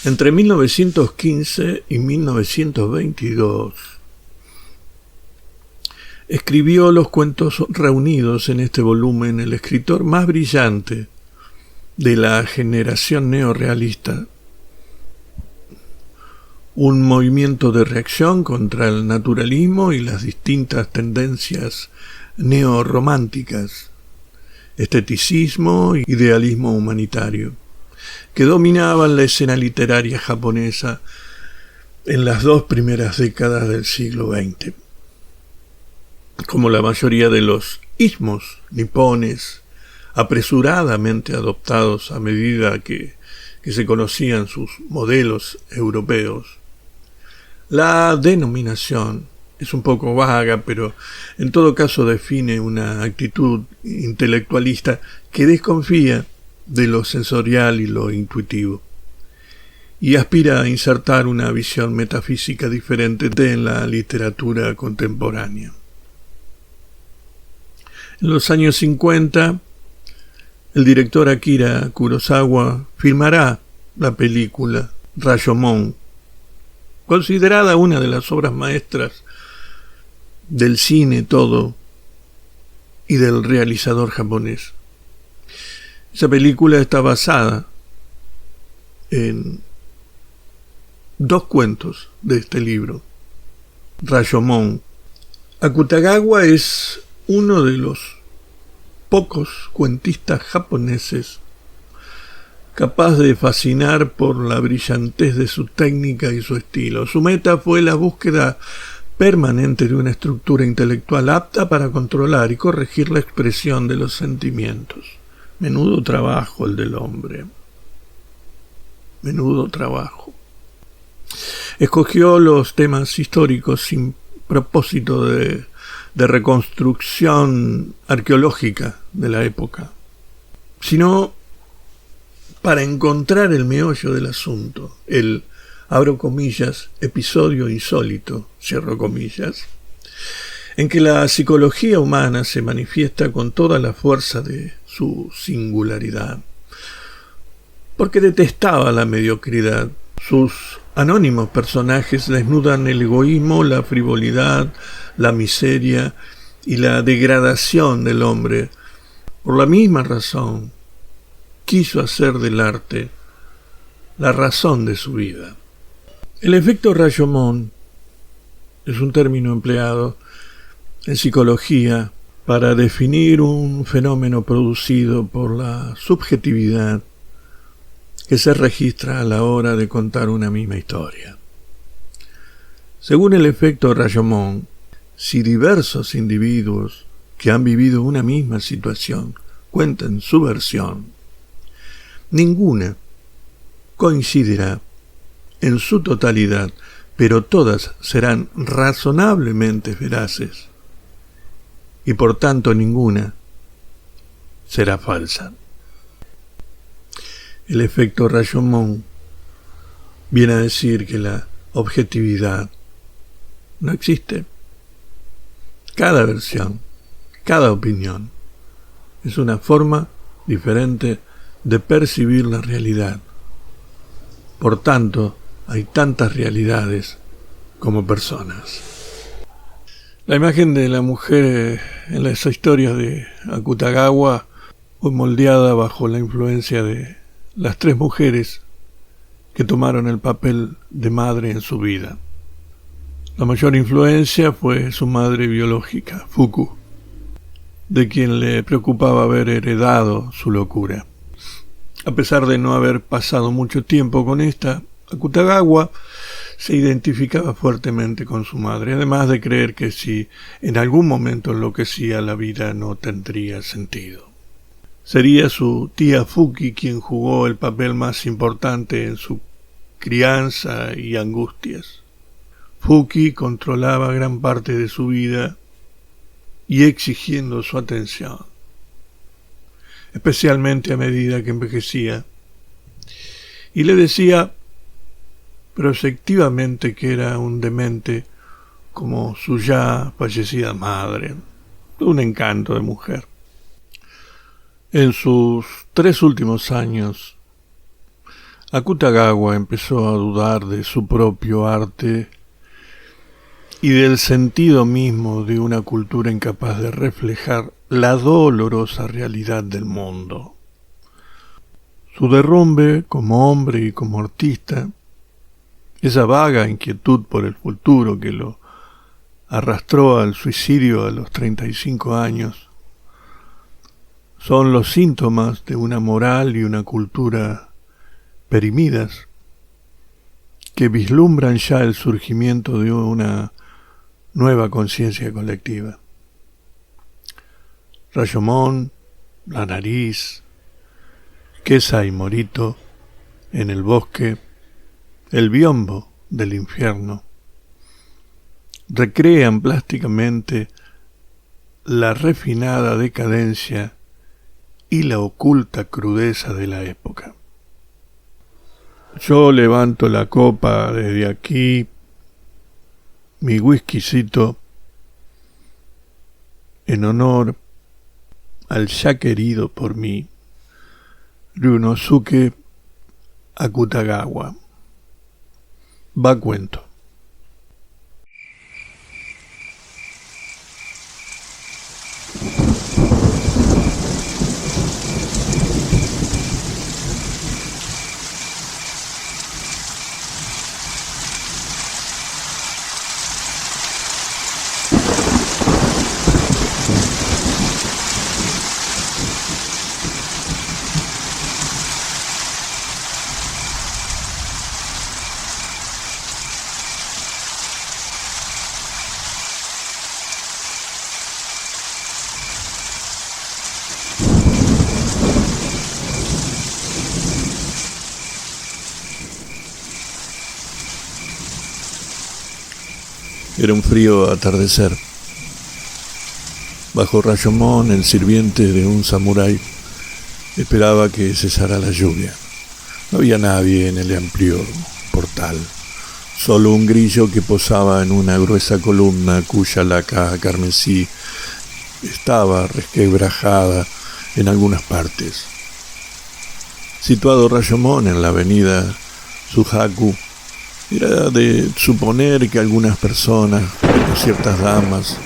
Entre 1915 y 1922 escribió los cuentos reunidos en este volumen el escritor más brillante de la generación neorrealista, un movimiento de reacción contra el naturalismo y las distintas tendencias neorrománticas, esteticismo e idealismo humanitario, que dominaban la escena literaria japonesa en las dos primeras décadas del siglo XX. Como la mayoría de los ismos nipones, apresuradamente adoptados a medida que se conocían sus modelos europeos, la denominación es un poco vaga, pero en todo caso define una actitud intelectualista que desconfía de lo sensorial y lo intuitivo, y aspira a insertar una visión metafísica diferente en la literatura contemporánea. En los años 50, el director Akira Kurosawa filmará la película Rashomon, considerada una de las obras maestras del cine todo y del realizador japonés. Esa película está basada en dos cuentos de este libro, Rashomon. Akutagawa es uno de los pocos cuentistas japoneses capaz de fascinar por la brillantez de su técnica y su estilo. Su meta fue la búsqueda permanente de una estructura intelectual apta para controlar y corregir la expresión de los sentimientos. Menudo trabajo el del hombre. Menudo trabajo. Escogió los temas históricos sin propósito de reconstrucción arqueológica de la época, sino para encontrar el meollo del asunto, el, abro comillas, episodio insólito, cierro comillas, en que la psicología humana se manifiesta con toda la fuerza de su singularidad, porque detestaba la mediocridad. Sus anónimos personajes desnudan el egoísmo, la frivolidad, la miseria y la degradación del hombre. Por la misma razón, quiso hacer del arte la razón de su vida. El efecto Rashomon es un término empleado en psicología para definir un fenómeno producido por la subjetividad que se registra a la hora de contar una misma historia. Según el efecto Rashomon, si diversos individuos que han vivido una misma situación cuentan su versión, ninguna coincidirá en su totalidad, pero todas serán razonablemente veraces, y por tanto ninguna será falsa. El efecto Rashomon viene a decir que la objetividad no existe. Cada versión, cada opinión, es una forma diferente de percibir la realidad. Por tanto, hay tantas realidades como personas. La imagen de la mujer en las historias de Akutagawa fue moldeada bajo la influencia de las tres mujeres que tomaron el papel de madre en su vida. La mayor influencia fue su madre biológica, Fuku, de quien le preocupaba haber heredado su locura. A pesar de no haber pasado mucho tiempo con esta, Akutagawa se identificaba fuertemente con su madre, además de creer que si en algún momento enloquecía, la vida no tendría sentido. Sería su tía Fuki quien jugó el papel más importante en su crianza y angustias. Fuki controlaba gran parte de su vida y exigiendo su atención, especialmente a medida que envejecía, y le decía prospectivamente que era un demente como su ya fallecida madre, un encanto de mujer. En sus 3 últimos años, Akutagawa empezó a dudar de su propio arte y del sentido mismo de una cultura incapaz de reflejar la dolorosa realidad del mundo. Su derrumbe como hombre y como artista, esa vaga inquietud por el futuro que lo arrastró al suicidio a los 35 años, son los síntomas de una moral y una cultura perimidas que vislumbran ya el surgimiento de una nueva conciencia colectiva. Rashomon, La Nariz, Kesa y Morito, En el Bosque, El Biombo del Infierno, recrean plásticamente la refinada decadencia y la oculta crudeza de la época. Yo levanto la copa desde aquí, mi whiskycito, en honor al ya querido por mí Ryunosuke Akutagawa. Va cuento. Era un frío atardecer. Bajo Rashomon, el sirviente de un samurái esperaba que cesara la lluvia. No había nadie en el amplio portal, solo un grillo que posaba en una gruesa columna cuya laca carmesí estaba resquebrajada en algunas partes. Situado Rashomon en la avenida Suhaku, era de suponer que algunas personas, ciertas damas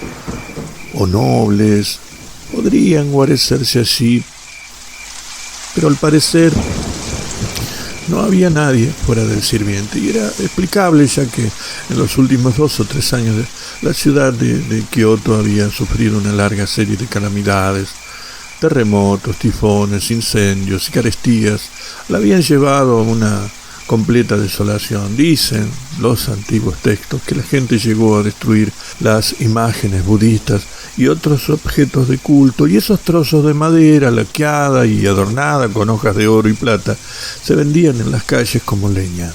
o nobles, podrían guarecerse allí, pero al parecer no había nadie fuera del sirviente, y era explicable ya que en los últimos 2 o 3 años la ciudad de Kioto había sufrido una larga serie de calamidades, terremotos, tifones, incendios y carestías. La habían llevado a una completa desolación. Dicen los antiguos textos que la gente llegó a destruir las imágenes budistas y otros objetos de culto, y esos trozos de madera laqueada y adornada con hojas de oro y plata se vendían en las calles como leña.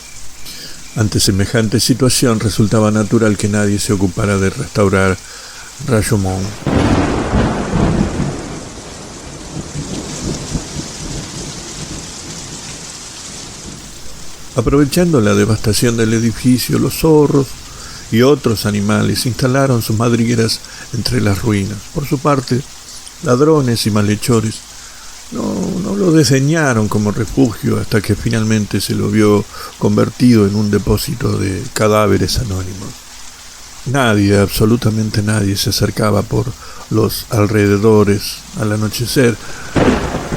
Ante semejante situación resultaba natural que nadie se ocupara de restaurar Rashomon. Aprovechando la devastación del edificio, los zorros y otros animales instalaron sus madrigueras entre las ruinas. Por su parte, ladrones y malhechores no lo desdeñaron como refugio hasta que finalmente se lo vio convertido en un depósito de cadáveres anónimos. Nadie, absolutamente nadie, se acercaba por los alrededores al anochecer,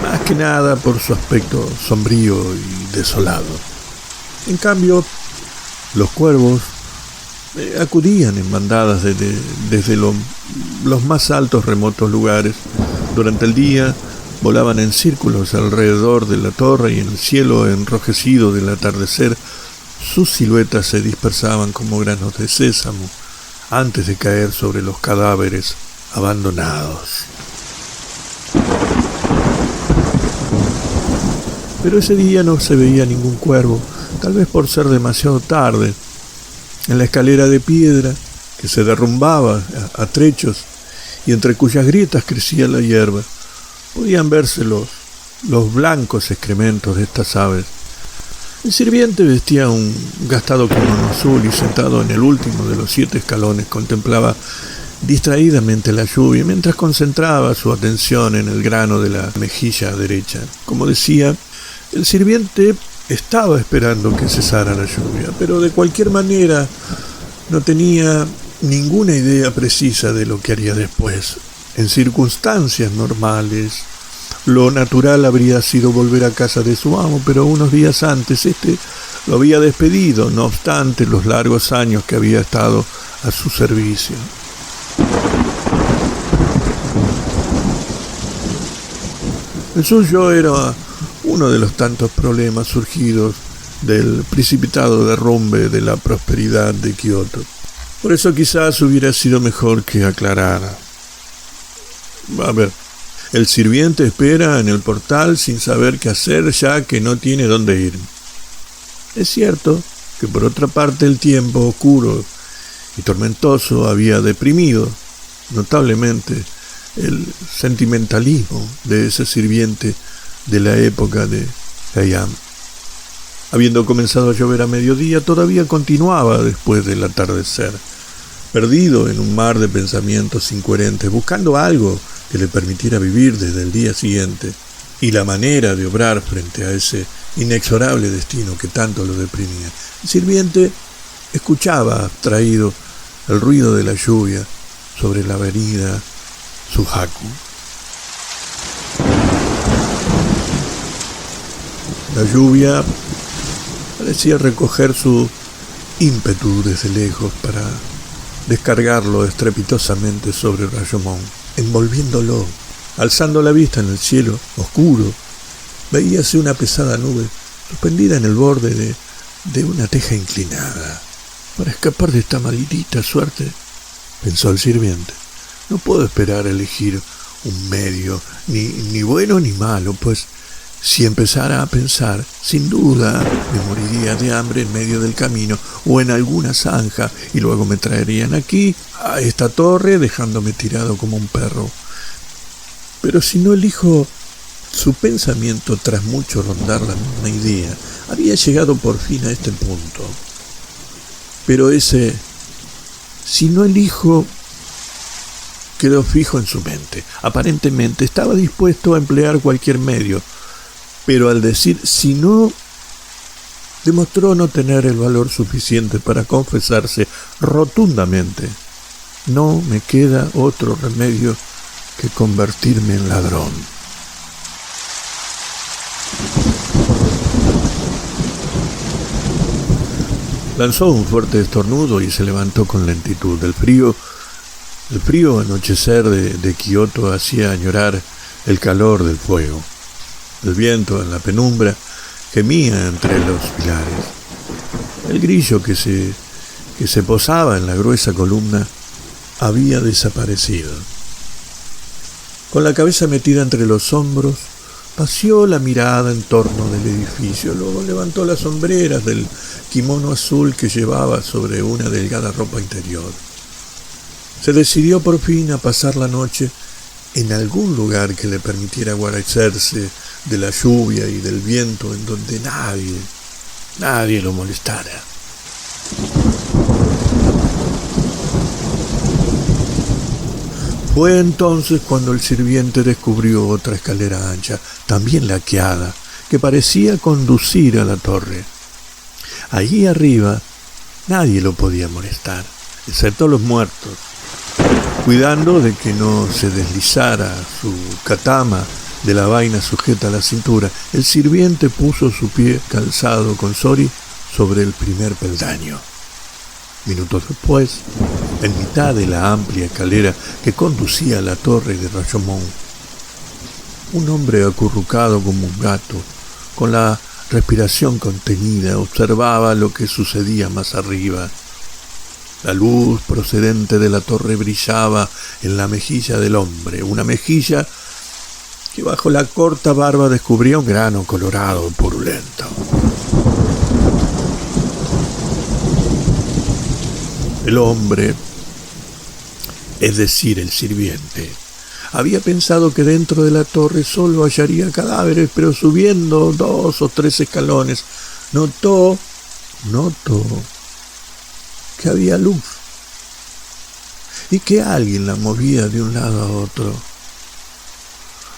más que nada por su aspecto sombrío y desolado. En cambio, los cuervos acudían en bandadas desde los más altos remotos lugares. Durante el día volaban en círculos alrededor de la torre, y en el cielo enrojecido del atardecer sus siluetas se dispersaban como granos de sésamo antes de caer sobre los cadáveres abandonados. Pero ese día no se veía ningún cuervo, tal vez por ser demasiado tarde. En la escalera de piedra, que se derrumbaba a trechos y entre cuyas grietas crecía la hierba, podían verse los blancos excrementos de estas aves. El sirviente vestía un gastado kimono azul y, sentado en el último de los 7 escalones, contemplaba distraídamente la lluvia mientras concentraba su atención en el grano de la mejilla derecha. Como decía, el sirviente estaba esperando que cesara la lluvia, pero de cualquier manera no tenía ninguna idea precisa de lo que haría después. En circunstancias normales, lo natural habría sido volver a casa de su amo, pero unos días antes lo había despedido, no obstante los largos años que había estado a su servicio. El suyo era uno de los tantos problemas surgidos del precipitado derrumbe de la prosperidad de Kioto. Por eso quizás hubiera sido mejor que aclarara. A ver, el sirviente espera en el portal sin saber qué hacer, ya que no tiene dónde ir. Es cierto que por otra parte el tiempo oscuro y tormentoso había deprimido notablemente el sentimentalismo de ese sirviente de la época de Heian. Habiendo comenzado a llover a mediodía, todavía continuaba después del atardecer, perdido en un mar de pensamientos incoherentes, buscando algo que le permitiera vivir desde el día siguiente y la manera de obrar frente a ese inexorable destino que tanto lo deprimía. El sirviente escuchaba abstraído el ruido de la lluvia sobre la avenida Suhaku. La lluvia parecía recoger su ímpetu desde lejos para descargarlo estrepitosamente sobre Rashomon, envolviéndolo. Alzando la vista en el cielo oscuro, veíase una pesada nube suspendida en el borde de una teja inclinada. Para escapar de esta maldita suerte, pensó el sirviente, no puedo esperar a elegir un medio, ni bueno ni malo, pues si empezara a pensar, sin duda me moriría de hambre en medio del camino o en alguna zanja, y luego me traerían aquí, a esta torre, dejándome tirado como un perro. Pero si no elijo, su pensamiento, tras mucho rondar la misma idea, había llegado por fin a este punto. Pero ese, si no elijo, quedó fijo en su mente. Aparentemente estaba dispuesto a emplear cualquier medio, pero al decir si no, demostró no tener el valor suficiente para confesarse rotundamente: no me queda otro remedio que convertirme en ladrón. Lanzó un fuerte estornudo y se levantó con lentitud. El frío anochecer de Kioto hacía añorar el calor del fuego. El viento en la penumbra gemía entre los pilares. El grillo que se posaba en la gruesa columna había desaparecido. Con la cabeza metida entre los hombros, paseó la mirada en torno del edificio. Luego levantó las sombreras del kimono azul que llevaba sobre una delgada ropa interior. Se decidió por fin a pasar la noche en algún lugar que le permitiera guarecerse de la lluvia y del viento, en donde nadie lo molestara. Fue entonces cuando el sirviente descubrió otra escalera ancha, también laqueada, que parecía conducir a la torre. Allí arriba nadie lo podía molestar, excepto los muertos. Cuidando de que no se deslizara su katama de la vaina sujeta a la cintura, el sirviente puso su pie calzado con sori sobre el primer peldaño. Minutos después, en mitad de la amplia escalera que conducía a la torre de Rashomon, un hombre acurrucado como un gato, con la respiración contenida, observaba lo que sucedía más arriba. La luz procedente de la torre brillaba en la mejilla del hombre, una mejilla que bajo la corta barba descubría un grano colorado purulento. El hombre, es decir, el sirviente, había pensado que dentro de la torre solo hallaría cadáveres, pero subiendo 2 o 3 escalones, notó que había luz y que alguien la movía de un lado a otro.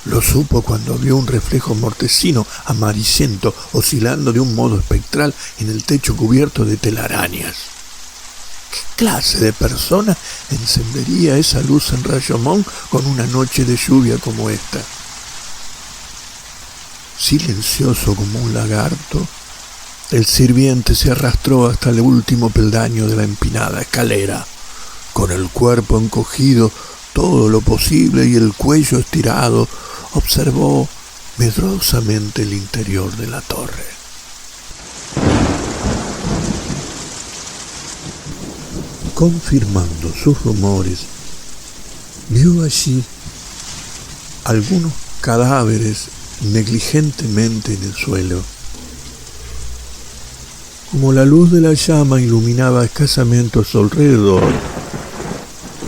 Lo supo cuando vio un reflejo mortecino amarillento oscilando de un modo espectral en el techo cubierto de telarañas. ¿Qué clase de persona encendería esa luz en Rashomon con una noche de lluvia como esta? Silencioso como un lagarto, el sirviente se arrastró hasta el último peldaño de la empinada escalera. Con el cuerpo encogido todo lo posible y el cuello estirado, observó medrosamente el interior de la torre. Confirmando sus rumores, vio allí algunos cadáveres negligentemente en el suelo. Como la luz de la llama iluminaba escasamente a su alrededor,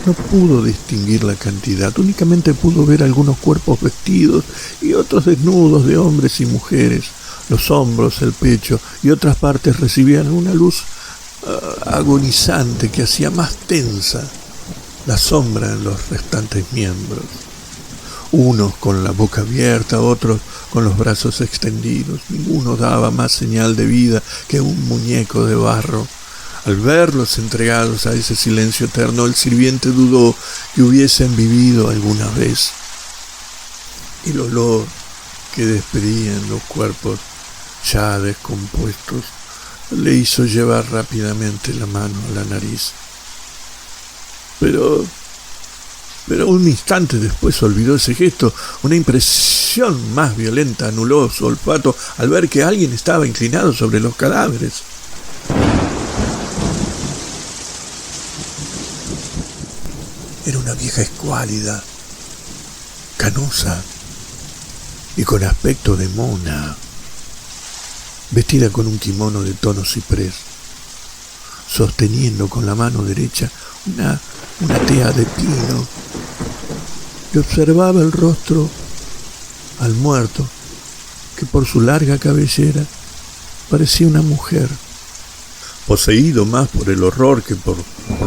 no pudo distinguir la cantidad, únicamente pudo ver algunos cuerpos vestidos y otros desnudos de hombres y mujeres. Los hombros, el pecho y otras partes recibían una luz agonizante que hacía más tensa la sombra en los restantes miembros. Unos con la boca abierta, otros con los brazos extendidos. Ninguno daba más señal de vida que un muñeco de barro. Al verlos entregados a ese silencio eterno, el sirviente dudó que hubiesen vivido alguna vez. El olor que despedían los cuerpos ya descompuestos le hizo llevar rápidamente la mano a la nariz. Pero un instante después olvidó ese gesto. Una impresión más violenta anuló su olfato al ver que alguien estaba inclinado sobre los cadáveres. Era una vieja escuálida, canosa y con aspecto de mona, vestida con un kimono de tono ciprés, sosteniendo con la mano derecha una tea de pino. Le observaba el rostro al muerto, que por su larga cabellera parecía una mujer. Poseído más por el horror que por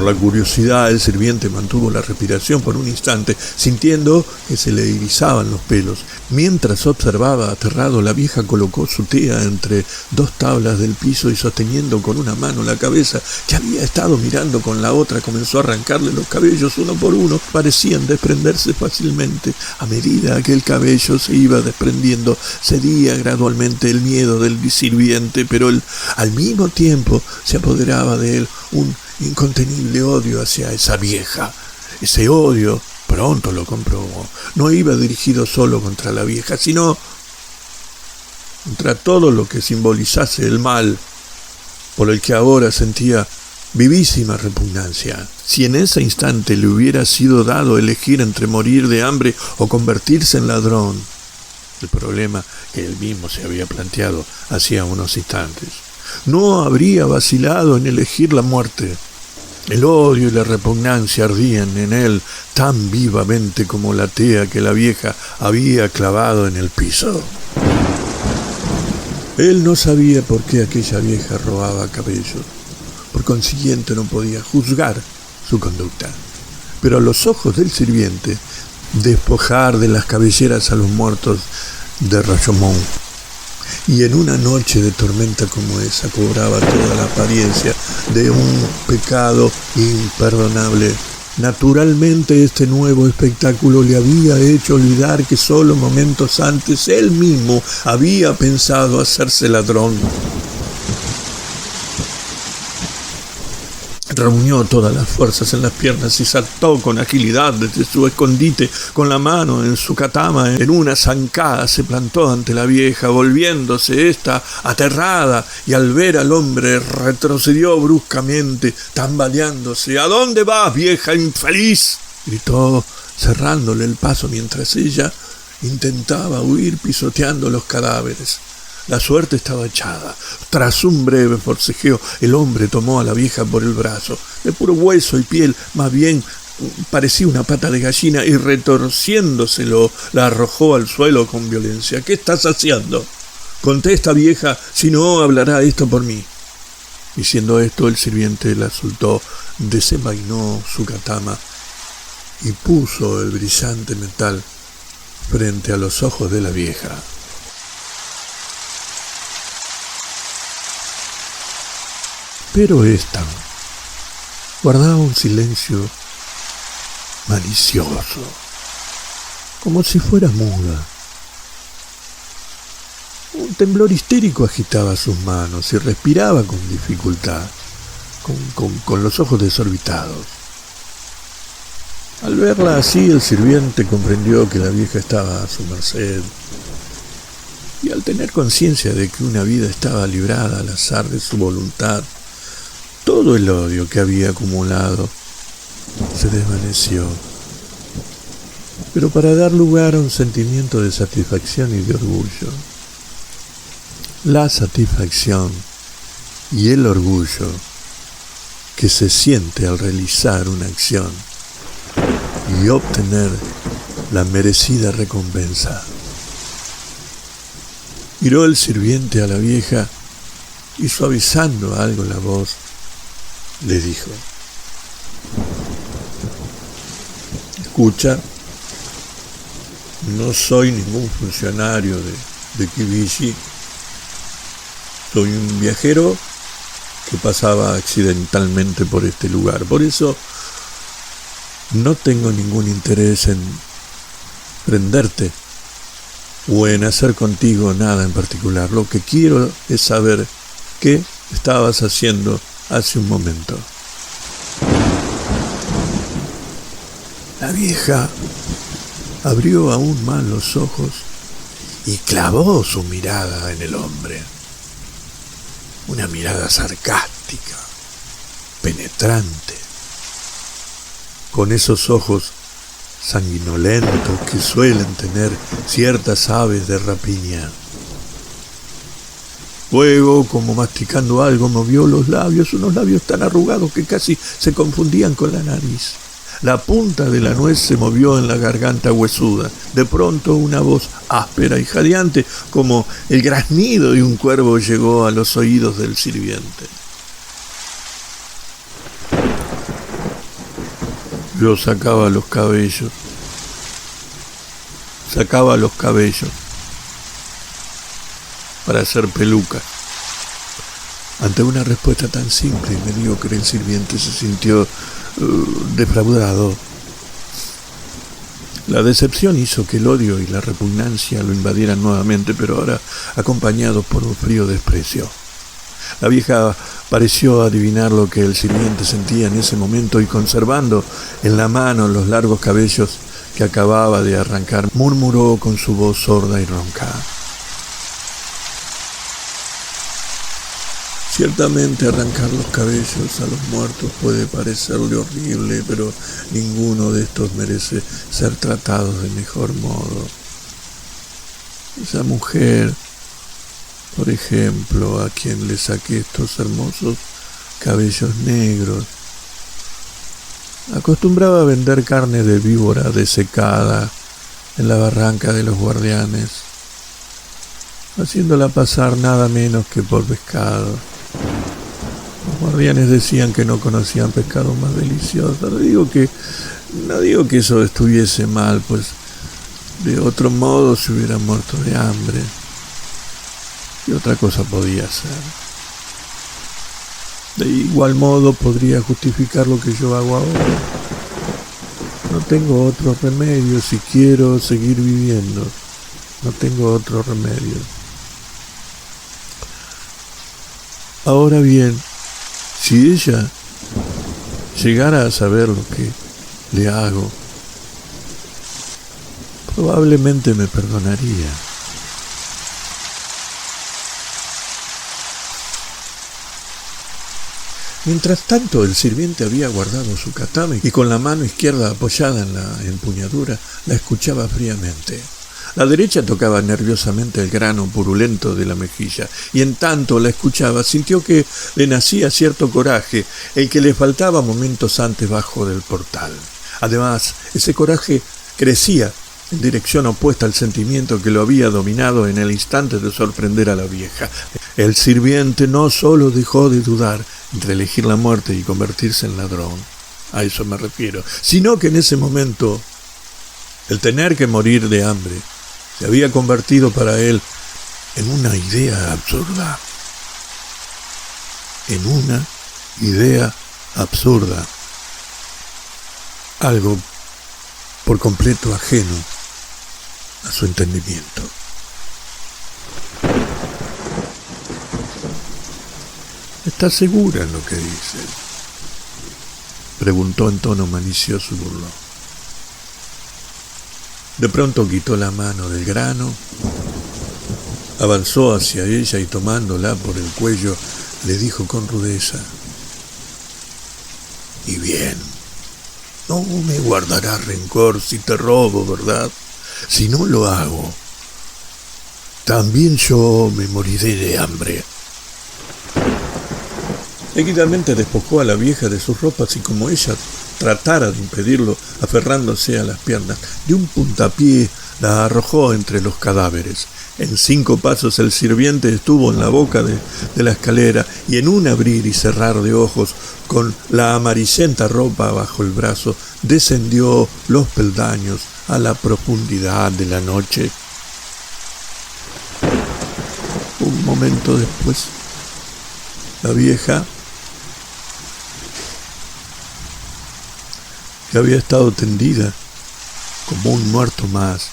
la curiosidad, el sirviente mantuvo la respiración por un instante, sintiendo que se le erizaban los pelos. Mientras observaba aterrado, la vieja colocó su tea entre dos tablas del piso y, sosteniendo con una mano la cabeza que había estado mirando con la otra, comenzó a arrancarle los cabellos uno por uno. Parecían desprenderse fácilmente. A medida que el cabello se iba desprendiendo, cedía gradualmente el miedo del sirviente, pero al mismo tiempo se apoderaba de él un incontenible odio hacia esa vieja. Ese odio, pronto lo comprobó, no iba dirigido solo contra la vieja, sino contra todo lo que simbolizase el mal, por el que ahora sentía vivísima repugnancia. Si en ese instante le hubiera sido dado elegir entre morir de hambre o convertirse en ladrón, el problema que él mismo se había planteado hacía unos instantes, no habría vacilado en elegir la muerte. El odio y la repugnancia ardían en él tan vivamente como la tea que la vieja había clavado en el piso. Él no sabía por qué aquella vieja robaba cabellos. Por consiguiente no podía juzgar su conducta. Pero a los ojos del sirviente, despojar de las cabelleras a los muertos de Rashomon, y en una noche de tormenta como esa, cobraba toda la apariencia de un pecado imperdonable. Naturalmente, este nuevo espectáculo le había hecho olvidar que solo momentos antes él mismo había pensado hacerse ladrón. Reunió todas las fuerzas en las piernas y saltó con agilidad desde su escondite, con la mano en su katana. En una zancada se plantó ante la vieja, volviéndose ésta aterrada, y al ver al hombre retrocedió bruscamente, tambaleándose. «¿A dónde vas, vieja infeliz?», gritó, cerrándole el paso mientras ella intentaba huir pisoteando los cadáveres. La suerte estaba echada. Tras un breve forcejeo, el hombre tomó a la vieja por el brazo. De puro hueso y piel, más bien parecía una pata de gallina, y retorciéndoselo, la arrojó al suelo con violencia. «¿Qué estás haciendo? Contesta, vieja, si no hablará esto por mí». Diciendo esto, el sirviente la soltó, desenvainó su katana y puso el brillante metal frente a los ojos de la vieja. Pero ésta guardaba un silencio malicioso, como si fuera muda. Un temblor histérico agitaba sus manos y respiraba con dificultad, con los ojos desorbitados. Al verla así, el sirviente comprendió que la vieja estaba a su merced, y al tener conciencia de que una vida estaba librada al azar de su voluntad, todo el odio que había acumulado se desvaneció, pero para dar lugar a un sentimiento de satisfacción y de orgullo. La satisfacción y el orgullo que se siente al realizar una acción y obtener la merecida recompensa. Miró el sirviente a la vieja y, suavizando algo la voz, le dijo: escucha, no soy ningún funcionario de Kibishi. Soy un viajero que pasaba accidentalmente por este lugar. Por eso no tengo ningún interés en prenderte o en hacer contigo nada en particular. Lo que quiero es saber qué estabas haciendo hace un momento. La vieja abrió aún más los ojos y clavó su mirada en el hombre. Una mirada sarcástica, penetrante, con esos ojos sanguinolentos que suelen tener ciertas aves de rapiña. Luego, como masticando algo, movió los labios, unos labios tan arrugados que casi se confundían con la nariz. La punta de la nuez se movió en la garganta huesuda. De pronto una voz áspera y jadeante, como el graznido de un cuervo, llegó a los oídos del sirviente. Yo sacaba los cabellos para hacer pelucas. Ante una respuesta tan simple y mediocre, el sirviente se sintió defraudado. La decepción hizo que el odio y la repugnancia lo invadieran nuevamente, pero ahora acompañados por un frío desprecio. La vieja pareció adivinar lo que el sirviente sentía en ese momento y, conservando en la mano los largos cabellos que acababa de arrancar, murmuró con su voz sorda y ronca: ciertamente arrancar los cabellos a los muertos puede parecerle horrible, pero ninguno de estos merece ser tratado de mejor modo. Esa mujer, por ejemplo, a quien le saqué estos hermosos cabellos negros, acostumbraba a vender carne de víbora desecada en la barranca de los guardianes, haciéndola pasar nada menos que por pescado. Los guardianes decían que no conocían pescado más delicioso. No digo que eso estuviese mal, pues de otro modo se hubiera muerto de hambre. ¿Qué otra cosa podía hacer? De igual modo podría justificar lo que yo hago ahora. No tengo otro remedio si quiero seguir viviendo. No tengo otro remedio. Ahora bien, si ella llegara a saber lo que le hago, probablemente me perdonaría. Mientras tanto, el sirviente había guardado su katana y con la mano izquierda apoyada en la empuñadura la escuchaba fríamente. La derecha tocaba nerviosamente el grano purulento de la mejilla, y en tanto la escuchaba sintió que le nacía cierto coraje, el que le faltaba momentos antes bajo del portal. Además, ese coraje crecía en dirección opuesta al sentimiento que lo había dominado en el instante de sorprender a la vieja. El sirviente no solo dejó de dudar entre elegir la muerte y convertirse en ladrón, a eso me refiero, sino que en ese momento El tener que morir de hambre se había convertido para él en una idea absurda. En una idea absurda. Algo por completo ajeno a su entendimiento. ¿Estás segura en lo que dices?, preguntó en tono malicioso y burlón. De pronto quitó la mano del grano, avanzó hacia ella y tomándola por el cuello le dijo con rudeza: y bien, no me guardarás rencor si te robo, ¿verdad? Si no lo hago, también yo me moriré de hambre. Seguidamente despojó a la vieja de sus ropas y, como ella tratara de impedirlo, aferrándose a las piernas, de un puntapié la arrojó entre los cadáveres. En 5 pasos el sirviente estuvo en la boca de la escalera y en un abrir y cerrar de ojos, con la amarillenta ropa bajo el brazo, descendió los peldaños a la profundidad de la noche. Un momento después, la vieja, que había estado tendida como un muerto más,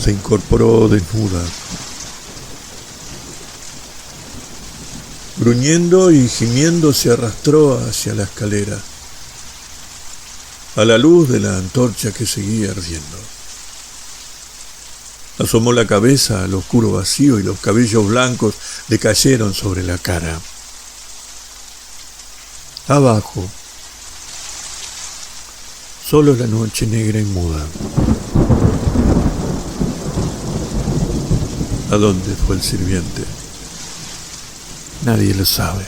se incorporó desnuda. Gruñendo y gimiendo se arrastró hacia la escalera, a la luz de la antorcha que seguía ardiendo. Asomó la cabeza al oscuro vacío y los cabellos blancos le cayeron sobre la cara. Abajo, solo la noche negra y muda. ¿A dónde fue el sirviente? Nadie lo sabe.